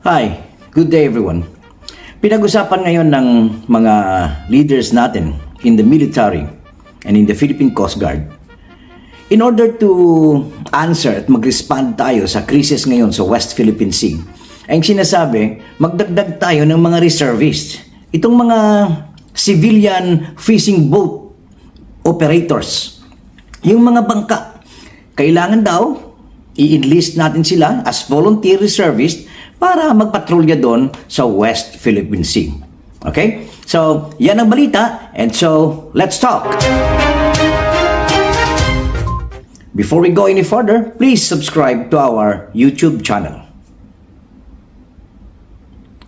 Hi, good day everyone. Pinag-usapan ngayon ng mga leaders natin in the military and in the Philippine Coast Guard. In order to answer at mag-respond tayo sa krisis ngayon sa West Philippine Sea, ay sinasabi, magdagdag tayo ng mga reservists. Itong mga civilian fishing boat operators, yung mga bangka, kailangan daw i-enlist natin sila as volunteer reservists para magpatrolya doon sa West Philippine Sea. Okay? So, yan ang balita. And so, let's talk. Before we go any further, please subscribe to our YouTube channel.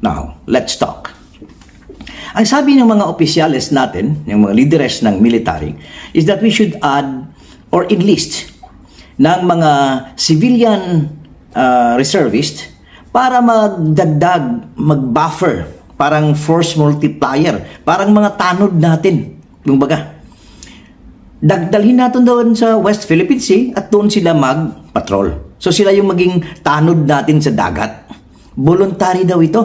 Now, let's talk. Ang sabi ng mga opisyales natin, yung mga leaders ng military, is that we should add or enlist ng mga civilian reservists para magdagdag, mag-buffer, parang force multiplier, parang mga tanod natin. Yung baga, dagdalhin natin doon sa West Philippine Sea at doon sila mag-patrol. So sila yung maging tanod natin sa dagat. Voluntary daw ito.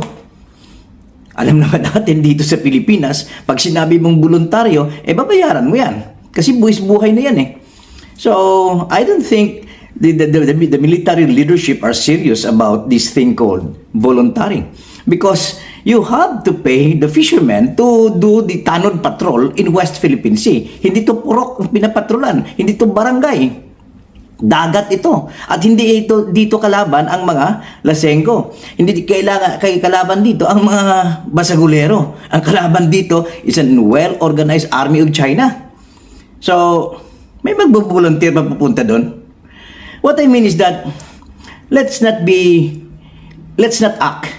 Alam naman natin dito sa Pilipinas, pag sinabi mong voluntaryo, babayaran mo yan. Kasi buwis-buhay na yan eh. So, I don't think the military leadership are serious about this thing called voluntary, because you have to pay the fishermen to do the TANOD patrol in West Philippine Sea. Hindi to purok ang pinapatrolan, hindi to barangay. Dagat ito. At hindi ito dito kalaban ang mga lasengko. Hindi kalaban dito ang mga basagulero. Ang kalaban dito is a well-organized army of China. So, may magbo-volunteer pa pupunta doon. What I mean is that let's not act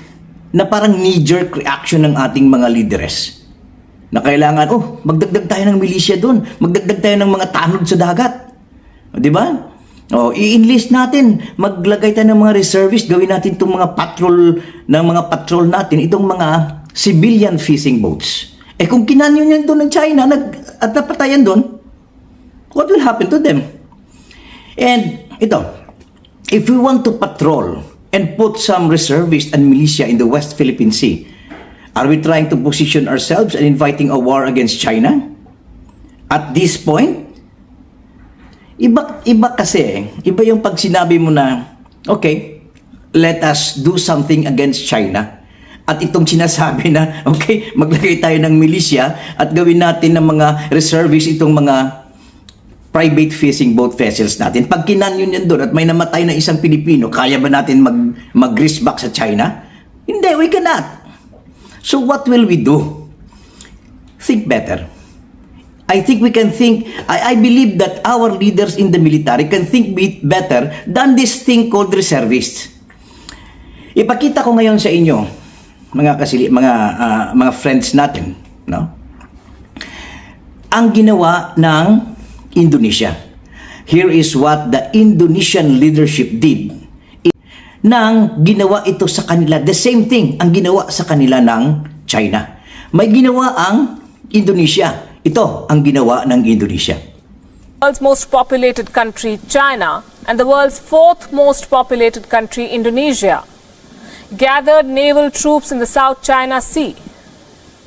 na parang knee-jerk reaction ng ating mga leaders. Na kailangan, magdagdag tayo ng milisya doon. Magdagdag tayo ng mga tanod sa dagat. Di ba? I-enlist natin. Maglagay tayo ng mga reservists. Gawin natin itong mga patrol natin. Itong mga civilian fishing boats. Kung kinanyon yan doon ng China at napatayan doon, what will happen to them? And ito, if we want to patrol and put some reservists and militia in the West Philippine Sea, are we trying to position ourselves and inviting a war against China? At this point, iba kasi, iba yung pag sinabi mo na, okay, let us do something against China. At itong sinasabi na, okay, maglagay tayo ng militia at gawin natin ng mga reservists itong mga private fishing boat vessels natin. Pag kinanyon yan doon at may namatay na isang Pilipino, kaya ba natin mag-grease back sa China? Hindi, we cannot. So what will we do? Think better. I think we can think, I believe that our leaders in the military can think better than this thing called reservists. Ipakita ko ngayon sa inyo, mga friends natin, no? Ang ginawa ng Indonesia. Here is what the Indonesian leadership did. Nang ginawa ito sa kanila, the same thing ang ginawa sa kanila ng China. May ginawa ang Indonesia. Ito ang ginawa ng Indonesia. The world's most populated country, China, and the world's fourth most populated country, Indonesia, gathered naval troops in the South China Sea.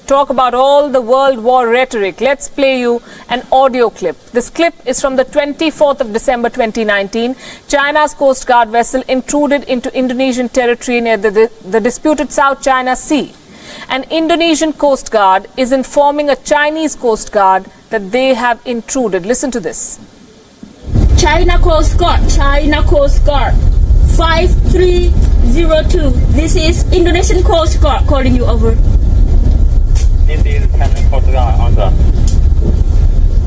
Talk about all the World War rhetoric. Let's play you an audio clip. This clip is from the 24th of December 2019. China's Coast Guard vessel intruded into Indonesian territory near the disputed South China Sea. An Indonesian Coast Guard is informing a Chinese Coast Guard that they have intruded. Listen to this. China Coast Guard, 5302. This is Indonesian Coast Guard calling you over. This is China Coast Guard on the...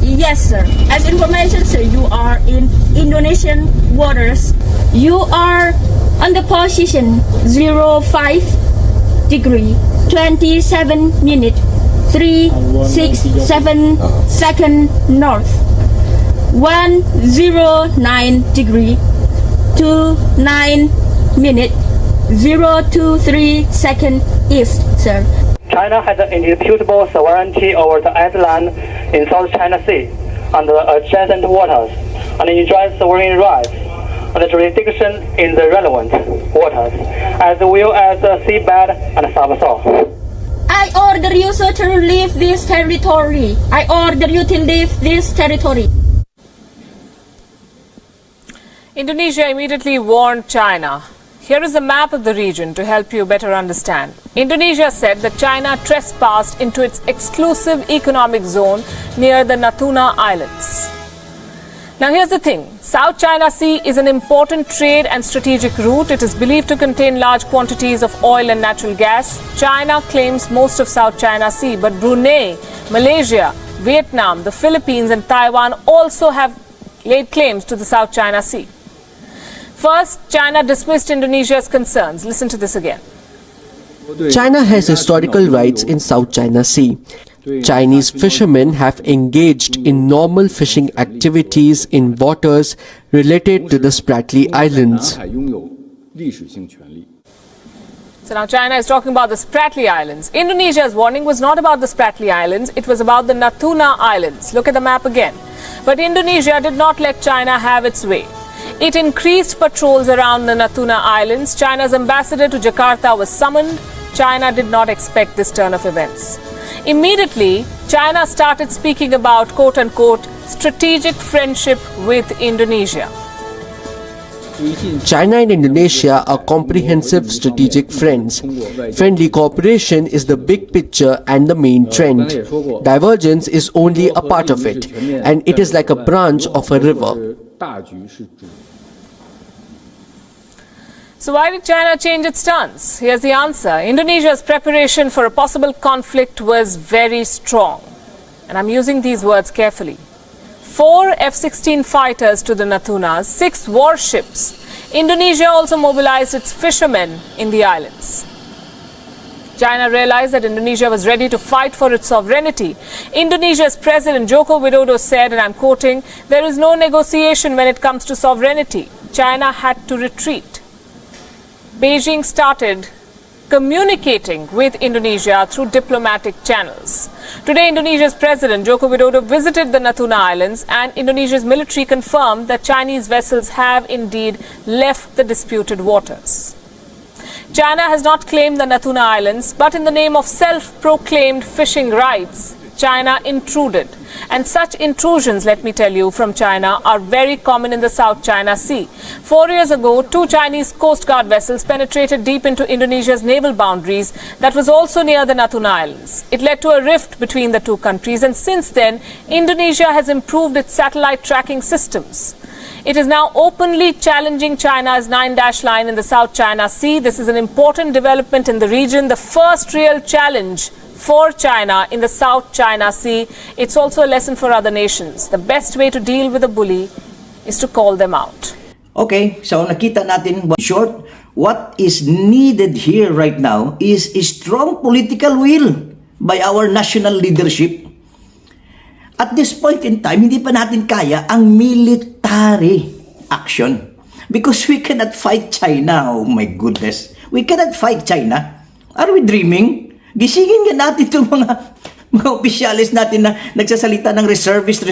Yes, sir. As information, sir, you are in Indonesian waters. You are on the position 05 degree 27 minute 367 second north, 109 degree 29 minute 023 second east, sir. China has an indisputable sovereignty over the island in South China Sea and the adjacent waters, and enjoys sovereign rights the jurisdiction in the relevant waters, as well as the seabed and subsoil. I order you sir to leave this territory. I order you to leave this territory. Indonesia immediately warned China. Here is a map of the region to help you better understand. Indonesia said that China trespassed into its exclusive economic zone near the Natuna Islands. Now here's the thing. South China Sea is an important trade and strategic route. It is believed to contain large quantities of oil and natural gas. China claims most of South China Sea, but Brunei, Malaysia, Vietnam, the Philippines and Taiwan also have laid claims to the South China Sea. First, China dismissed Indonesia's concerns. Listen to this again. China has historical rights in South China Sea. Chinese fishermen have engaged in normal fishing activities in waters related to the Spratly Islands. So now China is talking about the Spratly Islands. Indonesia's warning was not about the Spratly Islands, it was about the Natuna Islands. Look at the map again. But Indonesia did not let China have its way. It increased patrols around the Natuna Islands. China's ambassador to Jakarta was summoned. China did not expect this turn of events. Immediately, China started speaking about quote-unquote strategic friendship with Indonesia. China and Indonesia are comprehensive strategic friends. Friendly cooperation is the big picture and the main trend. Divergence is only a part of it, and it is like a branch of a river. So why did China change its stance? Here's the answer. Indonesia's preparation for a possible conflict was very strong. And I'm using these words carefully. 4 F-16 fighters to the Natunas, 6 warships. Indonesia also mobilized its fishermen in the islands. China realized that Indonesia was ready to fight for its sovereignty. Indonesia's President Joko Widodo said, and I'm quoting, "There is no negotiation when it comes to sovereignty." China had to retreat. Beijing started communicating with Indonesia through diplomatic channels. Today, Indonesia's President Joko Widodo visited the Natuna Islands, and Indonesia's military confirmed that Chinese vessels have indeed left the disputed waters. China has not claimed the Natuna Islands, but in the name of self-proclaimed fishing rights, China intruded. And such intrusions, let me tell you, from China are very common in the South China Sea. 4 years ago, 2 Chinese Coast Guard vessels penetrated deep into Indonesia's naval boundaries that was also near the Natuna Islands. It led to a rift between the two countries, and since then, Indonesia has improved its satellite tracking systems. It is now openly challenging China's 9-dash line in the South China Sea. This is an important development in the region, the first real challenge for China in the South China Sea. It's also a lesson for other nations. The best way to deal with a bully is to call them out. Okay, so nakita natin, short, what is needed here right now is a strong political will by our national leadership. At this point in time, hindi pa natin kaya ang military action. Because we cannot fight China. Oh my goodness. We cannot fight China. Are we dreaming? Gisingin nga natin itong mga opisyalis natin na nagsasalita ng reservist,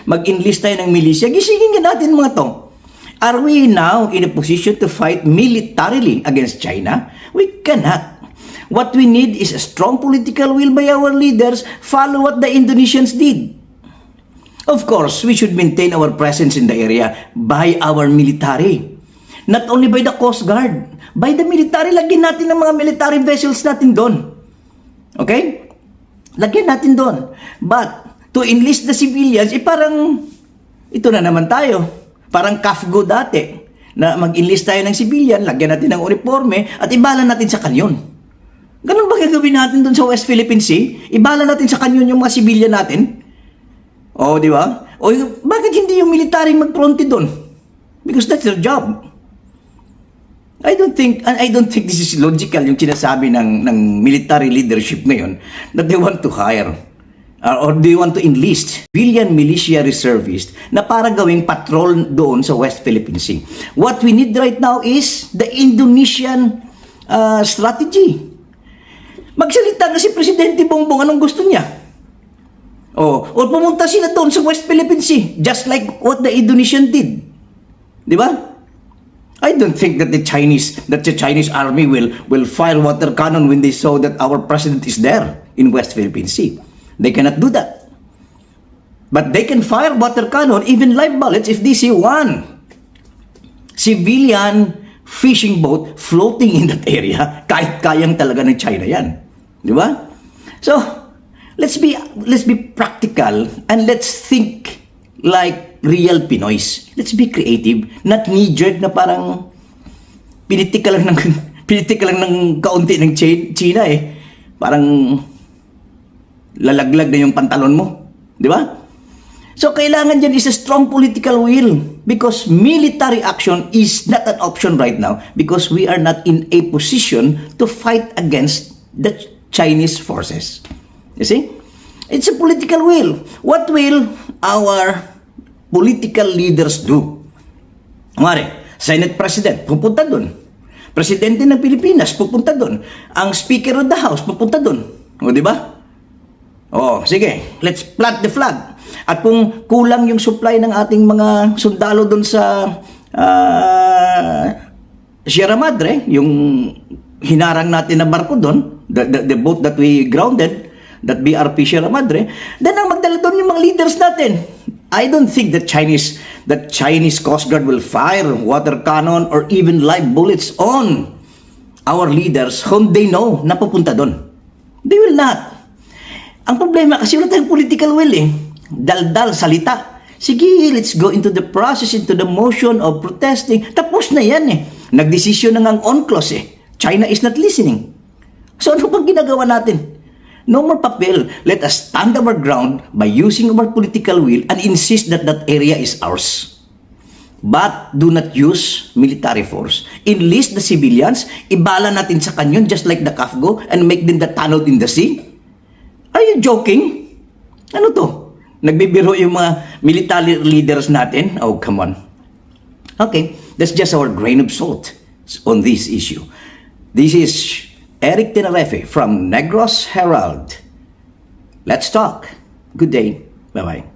mag-enlist tayo ng militia. Gisingin nga natin mga to. Are we now in a position to fight militarily against China? We cannot. What we need is a strong political will by our leaders. Follow what the Indonesians did. Of course, we should maintain our presence in the area by our military. Not only by the Coast Guard, by the military. Lagyan natin ng mga military vessels natin doon. Okay? Lagyan natin doon. But, to enlist the civilians, parang, ito na naman tayo. Parang CAFGO dati, na mag-enlist tayo ng civilian, lagyan natin ng uniforme, at ibala natin sa kanyon. Ganun ba gagawin natin doon sa West Philippine Sea? Ibala natin sa kanyon yung mga civilian natin? O, di ba? O, bakit hindi yung military mag-fronted doon? Because that's their job. I don't think this is logical yung sinasabi ng military leadership ngayon that they want to hire or they want to enlist civilian militia reservists na para gawing patrol doon sa West Philippine Sea. What we need right now is the Indonesian strategy. Magsalita na si Presidente Bongbong anong gusto niya. O pumunta sila doon sa West Philippine Sea just like what the Indonesian did. Di ba? I don't think that the Chinese army will fire water cannon when they saw that our president is there in West Philippine Sea. They cannot do that. But they can fire water cannon, even live bullets, if they see one civilian fishing boat floating in that area, kahit kayang talaga ng China yan. Di ba? So, let's be practical and let's think like real Pinoys. Let's be creative, not knee-jerk na parang pinitik ka lang ng kaunti ng China eh. Parang lalaglag na yung pantalon mo. Di ba? So, kailangan dyan is a strong political will because military action is not an option right now because we are not in a position to fight against the Chinese forces. You see? It's a political will. What will our political leaders do? Mare, Senate President, pupunta dun. Presidente ng Pilipinas, pupunta dun. Ang Speaker of the House, pupunta dun. O, di ba? O, sige, let's plant the flag. At kung kulang yung supply ng ating mga sundalo dun sa Sierra Madre, yung hinarang natin na barko dun, the boat that we grounded, that BRP Sierra Madre, then ang magdala doon yung mga leaders natin. I don't think that Chinese Coast Guard will fire water cannon or even live bullets on our leaders whom they know na pupunta doon. They will not. Ang problema kasi wala tayong political will eh. Daldal, salita. Sige, let's go into the process, into the motion of protesting. Tapos na yan eh. Nagdesisyon na ngang UNCLOS eh. China is not listening. So ano pang ginagawa natin? No more papel. Let us stand our ground by using our political will and insist that that area is ours. But do not use military force. Enlist the civilians, ibala natin sa kanyon just like the CAFGO and make them the TANOD in the sea? Are you joking? Ano to? Nagbibiro yung mga military leaders natin? Oh, come on. Okay, that's just our grain of salt on this issue. This is Eric Tenarefe from Negros Herald. Let's talk. Good day. Bye-bye.